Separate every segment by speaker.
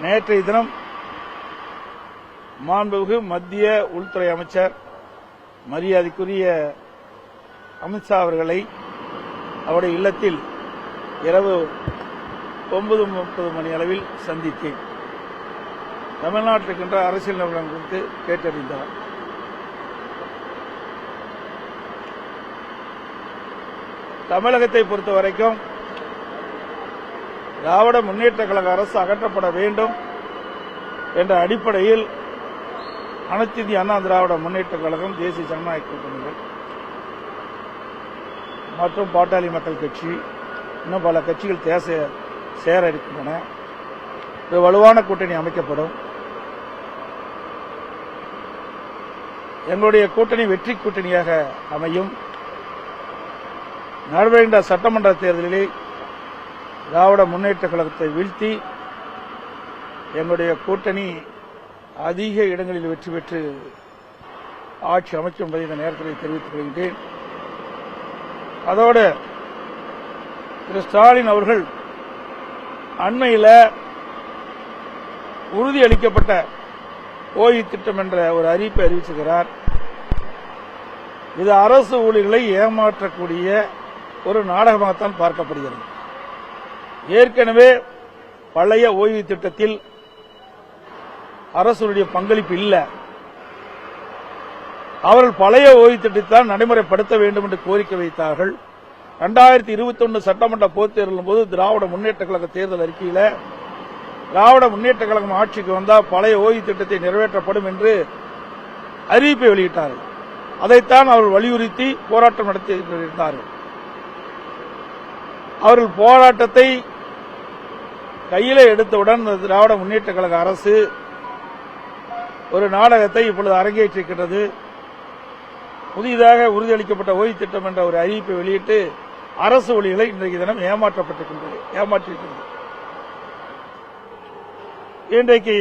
Speaker 1: நேற்றைய தினம் மாண்புமிகு மத்திய உள்துறை அமைச்சர் மரியாதைக்குரிய அமித்ஷா அவர்களை அவருடைய இல்லத்தில் இரவு 9:30 மணி அளவில் சந்தித்தேன். தமிழ்நாட்டில் இருக்கின்ற அரசியல் நிலவரம் குறித்து கேட்டறிந்தார். தமிழகத்தை பொறுத்தவரைக்கும் திராவிட முன்னேற்ற கழக அரசு அகற்றப்பட வேண்டும் என்ற அடிப்படையில் அனைத்து இந்திய அண்ணா திராவிட முன்னேற்ற கழகம், தேசிய ஜனநாயக கூட்டணிகள் மற்றும் பாட்டாளி மக்கள் கட்சி இன்னும் பல கட்சிகள் சேர இருக்கின்றன. ஒரு வலுவான கூட்டணி அமைக்கப்படும். எங்களுடைய கூட்டணி வெற்றி கூட்டணியாக அமையும். நடைபெறுகின்ற சட்டமன்ற தேர்தலிலே திராவிட முன்னேற்ற கழகத்தை வீழ்த்தி எங்களுடைய கூட்டணி அதிக இடங்களில் வெற்றி பெற்று ஆட்சி அமைக்கும் என்பதை இந்த நேரத்தில் தெரிவித்துக் கொள்கின்றேன். அதோடு திரு ஸ்டாலின் அவர்கள் அண்மையில் உறுதியளிக்கப்பட்ட ஓய்வு திட்டம் என்ற ஒரு அறிவிப்பை அறிவிச்சிருக்கிறார். இது அரசு ஊழியர்களை ஏமாற்றக்கூடிய ஒரு நாடகமாகத்தான் பார்க்கப்படுகிறது. ஏற்கனவே பழைய ஓய்வு திட்டத்தில் அரசுடைய பங்களிப்பு இல்லை. அவர்கள் பழைய ஓய்வு திட்டத்தை நடைமுறைப்படுத்த வேண்டும் என்று கோரிக்கை வைத்தார்கள். 2021 சட்டமன்ற பொதுத் தேர்தலின் போது திராவிட முன்னேற்ற கழக தேர்தல் அறிக்கையில் திராவிட முன்னேற்ற கழகம் ஆட்சிக்கு வந்தால் பழைய ஓய்வு திட்டத்தை நிறைவேற்றப்படும் என்று அறிவிப்பை வெளியிட்டார்கள். அதைத்தான் அவர்கள் வலியுறுத்தி போராட்டம் நடத்தியிருந்தார்கள். அவர்கள் போராட்டத்தை கையிலே எடுத்தவுடன் திராவிட முன்னேற்ற கழக அரசு ஒரு நாடகத்தை இப்பொழுது அரங்கேற்றிருக்கிறது. புதிதாக உறுதியளிக்கப்பட்ட ஓய்வு திட்டம் என்ற ஒரு அறிவிப்பை வெளியிட்டு அரசு ஊழியர்களை இன்றைக்கு தினம் ஏமாற்றிருக்கிறது. இன்றைக்கு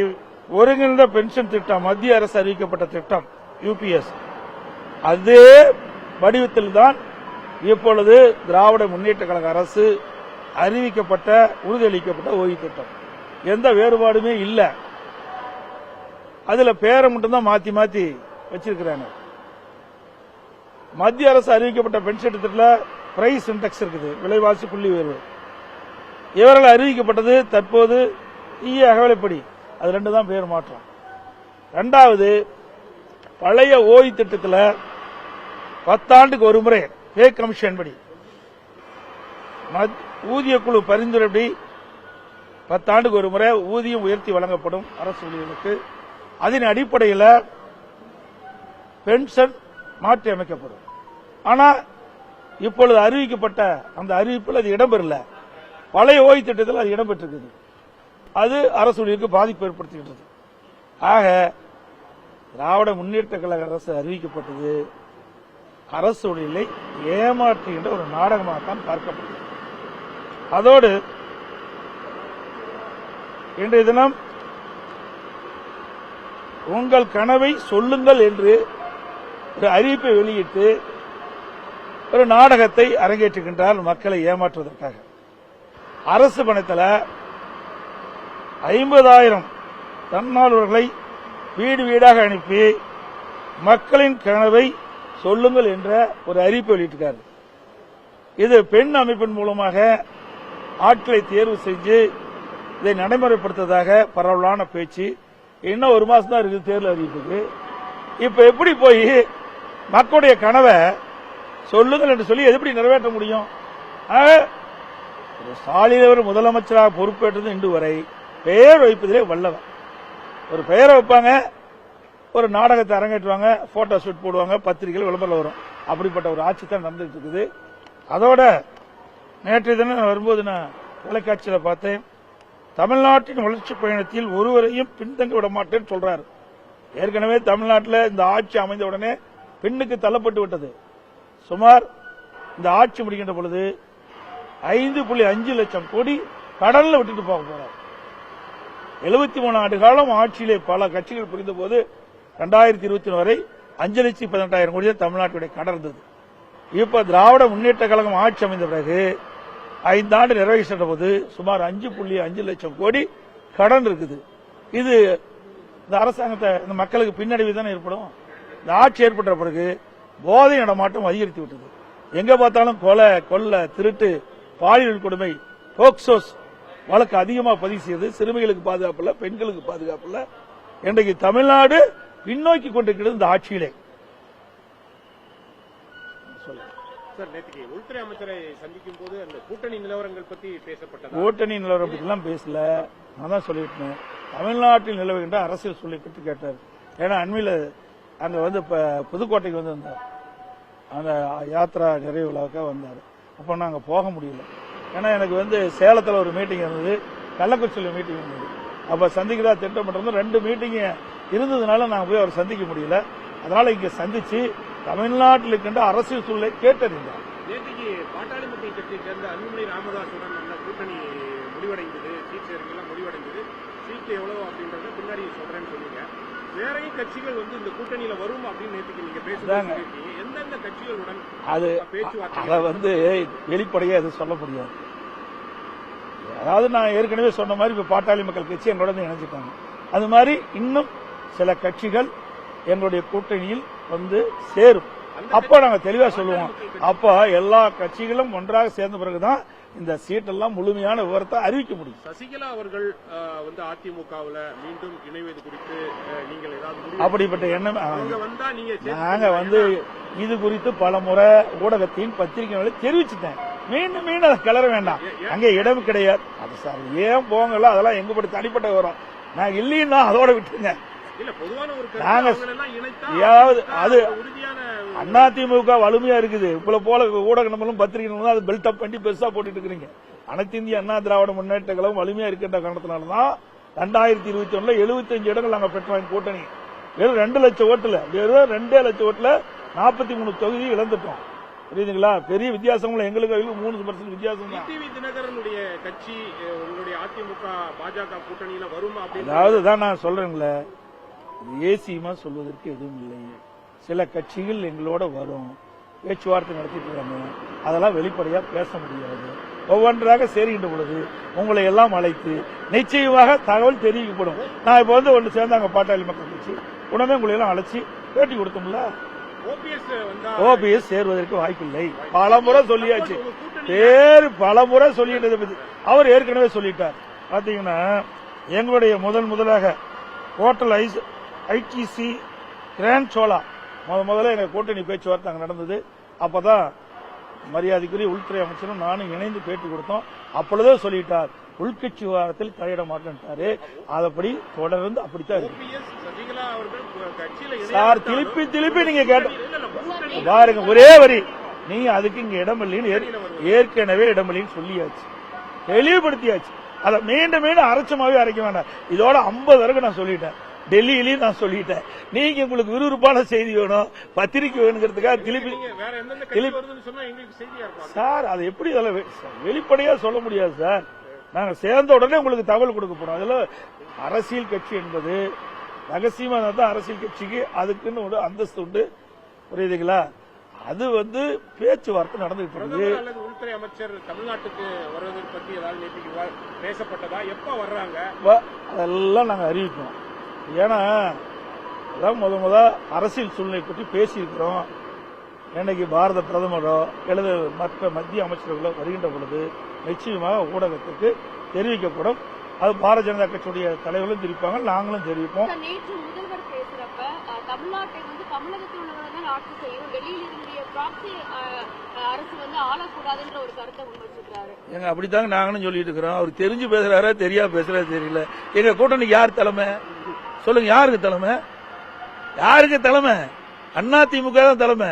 Speaker 1: ஒருங்கிணைந்த பென்ஷன் திட்டம், மத்திய அரசு அறிவிக்கப்பட்ட திட்டம் யூபிஎஸ், அதே வடிவத்தில் தான் இப்பொழுது திராவிட முன்னேற்ற கழக அரசு அறிவிக்கப்பட்ட உறுதியளிக்கப்பட்ட ஓய்வு திட்டம். எந்த வேறுபாடுமே இல்லை. அதுல பேரை மட்டும்தான் மாத்தி மாத்தி வச்சிருக்கிறாங்க. மத்திய அரசு அறிவிக்கப்பட்ட பென்ஷன் திட்டத்தில் பிரைஸ் இண்டெக்ஸ் இருக்குது, விலைவாசி புள்ளி உயர்வு. இவர்கள் அறிவிக்கப்பட்டது தற்போது அகவலைப்படி. அது ரெண்டு தான் பேர் மாற்றம். இரண்டாவது, பழைய ஓய்வு திட்டத்தில் 10 ஆண்டுக்கு ஒரு முறை பே கமிஷன் படி ஊதிய குழு பரிந்துரைப்படி 10 ஆண்டுக்கு ஒரு முறை ஊதியம் உயர்த்தி வழங்கப்படும் அரசு ஊழியர்களுக்கு. அதன் அடிப்படையில் பென்ஷன் மாற்றி அமைக்கப்படும். ஆனால் இப்பொழுது அறிவிக்கப்பட்ட அந்த அறிவிப்பில் அது இடம்பெறல. பழைய ஓய்வு திட்டத்தில் அது இடம்பெற்றிருக்குது. அது அரசு ஊழியருக்கு பாதிப்பு ஏற்படுத்துகின்றது. ஆக திராவிட முன்னேற்ற கழக அரசு அறிவிக்கப்பட்டது அரசு ஊழியர்களை ஏமாற்றுகின்ற ஒரு நாடகமாகத்தான் பார்க்கப்பட்டது. அதோடு இன்றைய தினம் உங்கள் கனவை சொல்லுங்கள் என்று ஒரு அறிவிப்பை வெளியிட்டு ஒரு நாடகத்தை அரங்கேற்றுகின்றார் மக்களை ஏமாற்றுவதற்காக. அரசு பணத்தில் 50,000 தன்னார்வலர்களை வீடு வீடாக அனுப்பி மக்களின் கனவை சொல்லுங்கள் என்ற ஒரு அறிவிப்பை வெளியிட்டிருக்கார். இது பெண் அமைப்பின் மூலமாக ஆட்களை தேர்வு செஞ்சு இதை நடைமுறைப்படுத்துவதாக பரவலான பேச்சு. இன்னும் 1 மாசம் தான் இருக்குது தேர்தல் அறிவிப்புக்கு. இப்ப எப்படி போய் மக்களுடைய கனவை சொல்லுங்கள் என்று சொல்லி எப்படி நிறைவேற்ற முடியும்? ஸ்டாலின் அவர் முதலமைச்சராக பொறுப்பேற்றது இன்று வரை பெயர் வைப்பதிலே வல்லவர். ஒரு பெயரை வைப்பாங்க, ஒரு நாடகத்தை அரங்கேற்றுவாங்க, போட்டோ ஷூட் போடுவாங்க, பத்திரிகைகள் விளம்பரம் வரும். அப்படிப்பட்ட ஒரு ஆட்சி தான் நடந்துட்டு இருக்குது. அதோட நேற்றைய தினம் வரும்போது நான் தொலைக்காட்சியில் பார்த்தேன், தமிழ்நாட்டின் வளர்ச்சி பயணத்தில் ஒருவரையும் பின்தங்க விட மாட்டேன்னு சொல்றாரு. ஏற்கனவே தமிழ்நாட்டில் இந்த ஆட்சி அமைந்த உடனே பெண்ணுக்கு தள்ளப்பட்டு விட்டது. சுமார் இந்த ஆட்சி முடிக்கின்ற பொழுது 5.5 லட்சம் கோடி கடல்ல விட்டுட்டு போக போறார். 73 ஆண்டு காலம் ஆட்சியிலே பல கட்சிகள் புரிந்த போது 2021 வரை 5,18,000 கோடி தமிழ்நாட்டுடைய கடன் இருந்தது. இப்ப திராவிட முன்னேற்ற கழகம் ஆட்சி அமைந்த பிறகு 5 ஆண்டு நிறைவு சென்ற போது சுமார் 5.5 லட்சம் கோடி கடன் இருக்குது. இது இந்த அரசாங்கத்தை இந்த மக்களுக்கு பின்னடைவு தானே ஏற்படும். இந்த ஆட்சி ஏற்பட்ட பிறகு போதை நடமாட்டம் அதிகரித்து விட்டது. எங்க பார்த்தாலும் கொலை, கொள்ளை, திருட்டு, பாலியல் கொடுமை, போக்சோஸ் வழக்கு அதிகமாக பதிவு செய்து சிறுமிகளுக்கு பாதுகாப்பு இல்ல, பெண்களுக்கு பாதுகாப்பு இல்ல. இன்றைக்கு தமிழ்நாடு பின்னோக்கி கொண்டிருக்கிறது இந்த ஆட்சியிலே.
Speaker 2: நேற்று உள்துறை அமைச்சரை சந்திக்கும் போது அந்த கூட்டணி நிலவரங்கள் பற்றி பேசப்பட்டது.
Speaker 1: கூட்டணி நிலவரம் பற்றி எல்லாம் பேசல. நான் தான் சொல்லிட்டேன், தமிழ்நாட்டில் நிலவுகின்ற அரசியல் சூழலை பற்றி கேட்டார். ஏன்னா அண்மையில் அங்க வந்து புதுக்கோட்டைக்கு வந்து வந்தார், அந்த யாத்திரா நிறைவு விழாவுக்காக வந்தார். அப்போ நான் அங்கே போக முடியல. ஏன்னா எனக்கு வந்து சேலத்தில் ஒரு மீட்டிங் இருந்தது, கள்ளக்குறிச்சியில் மீட்டிங் இருந்தது. அப்போ சந்திக்கிறதா திட்டம் பண்றது 2 மீட்டிங் இருந்ததுனால நான் போய் அவர் சந்திக்க முடியல. அதனால இங்க சந்திச்சு தமிழ்நாட்டில் இருக்கின்ற அரசியல் சூழலை கேட்டறிந்தார்.
Speaker 2: நேற்றுக்கு பாட்டாளி மக்கள் கட்சியை சேர்ந்த அன்புமணி ராமதாசுடன் அந்த கூட்டணி முடிவடைந்தது, சீட் சேர்க்கையெல்லாம் முடிவடைந்தது. சீட் எவ்வளவு அப்படின்றத பின்னாடி சொல்றேன்னு சொன்னீங்க. வேறையும் கட்சிகள் வந்து இந்த கூட்டணியில வரும் அப்படின்னு நேற்றுக்கு நீங்க பேசுறாங்க. எந்தெந்த கட்சிகளுடன் பேச்சுவார்த்தை?
Speaker 1: அதை வந்து வெளிப்படையா எதுவும் சொல்ல முடியாது. அதாவது நான் ஏற்கனவே சொன்ன மாதிரி இப்ப பாட்டாளி மக்கள் கட்சி எங்களோட இணைஞ்சிட்டாங்க. அது மாதிரி இன்னும் சில கட்சிகள் எங்களுடைய கூட்டணியில் வந்து சேரும். அப்ப நாங்க தெளிவா சொல்லுவோம். அப்ப எல்லா கட்சிகளும் ஒன்றாக சேர்ந்த பிறகுதான் இந்த சீட்டெல்லாம் முழுமையான விவரத்தை அறிவிக்க முடியும்.
Speaker 2: சசிகலா அவர்கள் வந்து அதிமுகவில் மீண்டும் இணைவது குறித்து நீங்கள் ஏதாவது
Speaker 1: அப்படிப்பட்ட எண்ணம் நாங்க வந்து இது குறித்து பல முறை ஊடகத்தின் பத்திரிகைகளை தெரிவிச்சுட்டேன். மீண்டும் மீண்டும் அதை கிளற வேண்டாம், அங்கே இடம் கிடையாது. அது சார் ஏன் போங்கல, அதெல்லாம் எங்க படி தனிப்பட்ட விவரம். நான் இல்லைன்னா அதோட விட்டுருங்க. அதிமுக வலிமையா இருக்குது. இப்ப போல ஊடக நம்மளும் பத்திரிகை அது பெல்ட் அப் பண்ணி பெருசா போட்டுட்டு இருக்கிறீங்க. அனைத்து இந்திய அண்ணா திராவிட முன்னேற்ற கழகம் வலிமையா இருக்கின்ற காரணத்தினால்தான் 2021 75 இடங்கள் நாங்க பெற்றோம். கூட்டணி வெறும் 2 லட்சம் ஓட்டுல, வெறும் 2 லட்சம் ஓட்டுல 43 தொகுதி இழந்துட்டோம். புரியுதுங்களா? பெரிய வித்தியாசம் எங்களுக்கு 3% வித்தியாசம் தான்.
Speaker 2: தினகரனுடைய கட்சி உங்களுடைய அதிமுக பாஜக கூட்டணியில வருமா?
Speaker 1: அதாவதுதான் நான் சொல்றேன்ல, ஏசியமா சொல்வதற்கு எதுவும் இல்லை. சில கட்சிகள் எங்களோட வரும், பேச்சுவார்த்தை நடத்திட்டு இருக்காங்க. அதெல்லாம் வெளிப்படையா பேச முடியாது. ஒவ்வொன்றாக சேருகின்ற பொழுது உங்களை எல்லாம் அழைத்து நிச்சயமாக தகவல் தெரிவிக்கப்படும். நான் இப்ப வந்து ஒன்று சேர்ந்தாங்க பாட்டாளி மக்கள் கட்சி, உடனே உங்களை எல்லாம் அழைச்சி பேட்டி கொடுத்தோம்ல. ஓபிஎஸ் சேருவதற்கு வாய்ப்பில்லை. பலமுறை சொல்லியாச்சு, பலமுறை சொல்லிட்டது அவர் ஏற்கனவே சொல்லிட்டார். பாத்தீங்கன்னா எங்களுடைய முதலாக ஹோட்டல் ஐடிசி கிராண்ட் சோலா முதல்ல எங்க கூட்டணி பேச்சுவார்த்தை அங்க நடந்தது. அப்பதான் மரியாதைக்குரிய உள்துறை அமைச்சரும் நானும் இணைந்து பேட்டி கொடுத்தோம். அப்பொழுதே சொல்லிட்டார், உள்கட்சி விவகாரத்தில் தலையிட மாட்டேன்ட்டாரு. அதப்படி தொடர்ந்து அப்படித்தான் சார். திருப்பி நீங்க கேட்ட பாருங்க, ஒரே வரி, நீங்க அதுக்கு இங்க இடமில்லைன்னு ஏற்கனவே இடமில்லைன்னு சொல்லியாச்சு, தெளிவுபடுத்தியாச்சு. அதை மீண்டும் அரைச்சமாவே அரைக்க வேண்டாம். இதோட 50 வரைக்கும் நான் சொல்லிட்டேன், டெல்லியிலையும் நான் சொல்லிட்டேன். நீங்க உங்களுக்கு விறுவிறுப்பான செய்தி வேணும், பத்திரிகை வேணுங்கிறதுக்காக சார் அதை எப்படி வெளிப்படையா சொல்ல முடியாது சார். நாங்க சேர்ந்த உடனே உங்களுக்கு தகவல் கொடுக்க போறோம். அதுல அரசியல் கட்சி என்பது ரகசியமா தான் அரசியல் கட்சிக்கு அதுக்குன்னு ஒரு அந்தஸ்து உண்டு. புரியுதுங்களா? அது வந்து பேச்சுவார்த்தை நடந்துட்டு இருக்கு.
Speaker 2: உள்துறை அமைச்சர் தமிழ்நாட்டுக்கு வருவதை பற்றி ஏதாவது பேசப்பட்டதா? எப்ப வர்றாங்க
Speaker 1: அதெல்லாம் நாங்க அறிவிப்போம். ஏன்னா முத அரசியல் சூழ்நிலை பற்றி பேசியிருக்கிறோம். இன்னைக்கு பாரத பிரதமரோ அல்லது மற்ற மத்திய அமைச்சர்களோ வருகின்ற பொழுது நிச்சயமாக ஊடகத்துக்கு தெரிவிக்கப்படும். அது பாரதிய ஜனதா கட்சியுடைய தலைவர்களும் தெரிவிப்பாங்க, நாங்களும் தெரிவிப்போம்.
Speaker 3: நேற்று முதல்வர் பேசுறப்ப தமிழ்நாட்டை வந்து தமிழகத்தில் உள்ளவர்கள் ஆட்சி செய்யும், வெளியில் இருந்த பிராக்சி அரசு வந்து ஆளக்கூடாதுன்ற ஒரு கருத்தை முன்வச்சிருக்காரு.
Speaker 1: எங்க அப்படித்தாங்க நாங்களும் சொல்லிட்டு இருக்கிறோம். அவர் தெரிஞ்சு பேசுறாரா தெரியா பேசுறாரு தெரியல. எங்க கூட்டணிக்கு யார் தலைமை சொல்லுங்க? யாருக்கு தலைமை? யாருக்கு தலைமை? அதிமுக தான் தலைமை.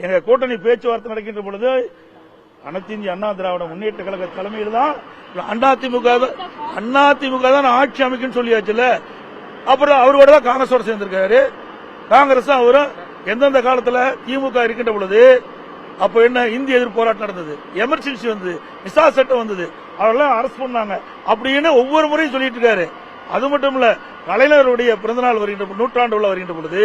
Speaker 1: எங்க கூட்டணி பேச்சுவார்த்தை நடக்கின்ற பொழுது அனைத்து இந்திய அண்ணா திராவிட முன்னேற்ற கழக தலைமையில் தான் அதிமுக தான் ஆட்சி அமைக்கும் சொல்லியாச்சுல. அப்புறம் அவரோட தான் காங்கிரஸோட சேர்ந்திருக்காரு. காங்கிரஸ் அவரும் எந்தெந்த காலத்துல திமுக இருக்கின்ற பொழுது அப்ப என்ன இந்திய எதிர்ப்பு போராட்டம் நடந்தது, எமர்ஜென்சி வந்தது, மிசா சட்டம் வந்தது, அவரெல்லாம் அரசு பண்ணாங்க அப்படின்னு ஒவ்வொரு முறையும் சொல்லிட்டு இருக்காரு. அது மட்டும் இல்ல, கலைஞருடைய பிறந்தநாள் வருகின்ற நூற்றாண்டு விழா வருகின்ற பொழுது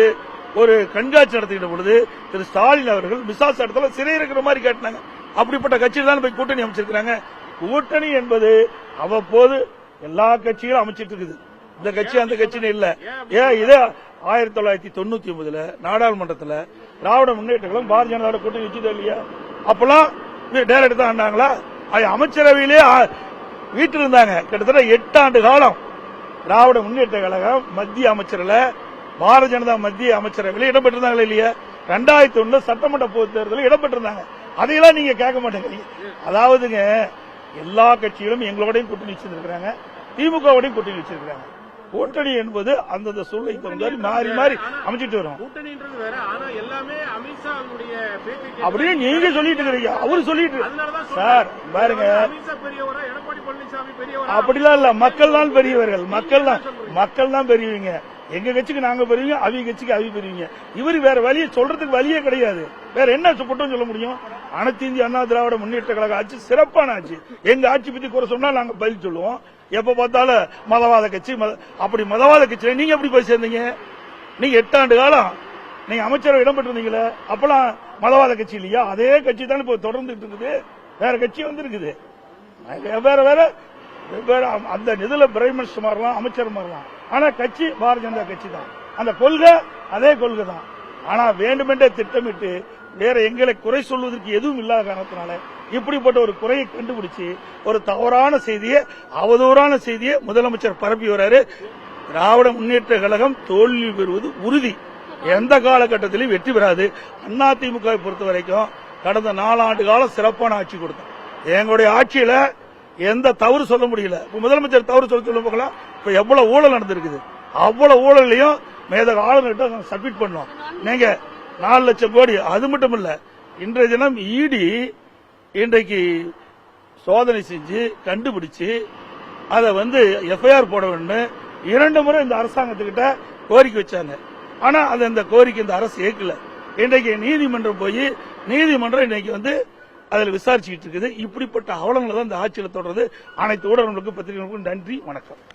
Speaker 1: ஒரு கண்காட்சி நடத்துகின்ற பொழுது திரு ஸ்டாலின் அவர்கள் மிசா சட்டத்தில் சிறை இருக்கிற மாதிரி கேட்டாங்க. அப்படிப்பட்ட கட்சியில் தான் போய் கூட்டணி அமைச்சிருக்கிறாங்க. கூட்டணி என்பது அவ்வப்போது எல்லா கட்சிகளும் அமைச்சிட்டு இருக்குது. இந்த கட்சி அந்த கட்சின்னு இல்ல. ஏன் இதே 1999 நாடாளுமன்றத்தில் திராவிட முன்னேற்ற கழகம் பாரதிய ஜனதா கூட்டணி வச்சுதா இல்லையா? அப்பெல்லாம் டைரக்ட் தான் ஆனாங்களா? அமைச்சரவையிலே வீட்டில் இருந்தாங்க. கிட்டத்தட்ட 8 ஆண்டு காலம் திராவிட முன்னேற்ற கழகம் மத்திய அமைச்சரில் பாரதிய ஜனதா மத்திய அமைச்சரவையில் இடம்பெற்றிருந்தாங்களா இல்லையா? 2001 சட்டமன்ற பொதுத் தேர்தலில் இடம்பெற்றிருந்தாங்க. அதையெல்லாம் நீங்க கேட்க மாட்டேங்கிறீங்க. அதாவதுங்க எல்லா கட்சிகளும் எங்களோடையும் கூட்டணி வச்சிருக்காங்க, திமுகவோடையும் கூட்டணி வச்சிருக்காங்க. கூட்டணி என்பது அந்தந்த சூழ்நிலைக்கு தகுந்த மாறி மாறி அமைச்சிட்டு வரும்.
Speaker 2: கூட்டணின்றது வேற, ஆனா எல்லாமே அமித்ஷாவுடைய பேச்சு
Speaker 1: அப்படியே நீங்க சொல்லிட்டு இருக்கீங்க. அவரு சொல்லிட்டு சார் பாருங்க,
Speaker 2: அமித்ஷா பெரியவரா, எடப்பாடி பழனிசாமி பெரியவரா?
Speaker 1: அப்படிலாம் இல்ல. மக்கள் தான் பெரியவர்கள். மக்கள் தான் பெரியவங்க. எங்க கட்சிக்கு நாங்க பெரியவங்க, அவங்க கட்சிக்கு அவங்க பெரியவங்க. இவரு வேற வழியை சொல்றதுக்கு வழியே கிடையாது. வேற என்ன குற்றம் சொல்ல முடியும்? அனைத்து இந்திய அண்ணா திராவிட முன்னேற்ற கழக ஆட்சி சிறப்பான ஆட்சி. எங்க ஆட்சி பத்தி குறை சொன்னா நாங்க பதில் சொல்லுவோம். எப்ப பார்த்தாலும் மதவாத கட்சி, அப்படி மதவாத கட்சியில நீங்க எப்படி போய் சேர்ந்தீங்க? நீங்க 8 ஆண்டு காலம் நீங்க அமைச்சரவை இடம்பெற்றிருந்தீங்களே, அப்பெல்லாம் மதவாத கட்சி இல்லையா? அதே கட்சி தானே இப்ப தொடர்ந்துட்டு இருக்குது. வேற கட்சி வந்திருக்குது. வேற வேற வேற அந்த நிதியில பிரைம் மினிஸ்டர் மாறலாம், அமைச்சர் மாறலாம். ஆனா கட்சி பாரதிய ஜனதா கட்சி தான். அந்த கொள்கை அதே கொள்கை தான். ஆனா வேண்டுமென்றே திட்டமிட்டு வேற எங்களை குறை சொல்வதற்கு எதுவும் இல்லாத காரணத்தினால இப்படிப்பட்ட ஒரு குறையை கண்டுபிடிச்சு ஒரு தவறான செய்தியை, அவதூறான செய்தியை முதலமைச்சர் பரப்பி வராரு. திராவிட முன்னேற்ற கழகம் தோல்வி பெறுவது உறுதி. எந்த காலகட்டத்திலும் வெற்றி பெறாது. அதிமுக பொறுத்த வரைக்கும் கடந்த 4 ஆண்டு காலம் சிறப்பான ஆட்சி கொடுத்தோம். எங்களுடைய ஆட்சியில எந்த தவறு சொல்ல முடியல. முதலமைச்சர் தவறு சொல்ல போகலாம். இப்ப எவ்வளவு ஊழல் நடந்திருக்குது, அவ்வளவு ஊழலையும் மேதக ஆளுநர்கிட்ட சப்மிட் பண்ணோம். நீங்க 4 லட்சம் கோடி. அது மட்டும் இல்ல, இன்றைய தினம் இடி இன்றைக்கு சோதனை செஞ்சு கண்டுபிடிச்சு அதை எஃப்ஐஆர் போட வேண்டும் 2 முறை இந்த அரசாங்கத்துக்கிட்ட கோரிக்கை வச்சாங்க. ஆனா அது அந்த கோரிக்கை இந்த அரசு ஏற்கல. இன்றைக்கு நீதிமன்றம் போய் நீதிமன்றம் இன்னைக்கு அதில் விசாரிச்சுக்கிட்டு இருக்குது. இப்படிப்பட்ட அவலங்களை தான் இந்த ஆட்சியில் தொடர்றது. அனைத்து ஊடகங்களுக்கும் பத்திரிகைகளுக்கும் நன்றி, வணக்கம்.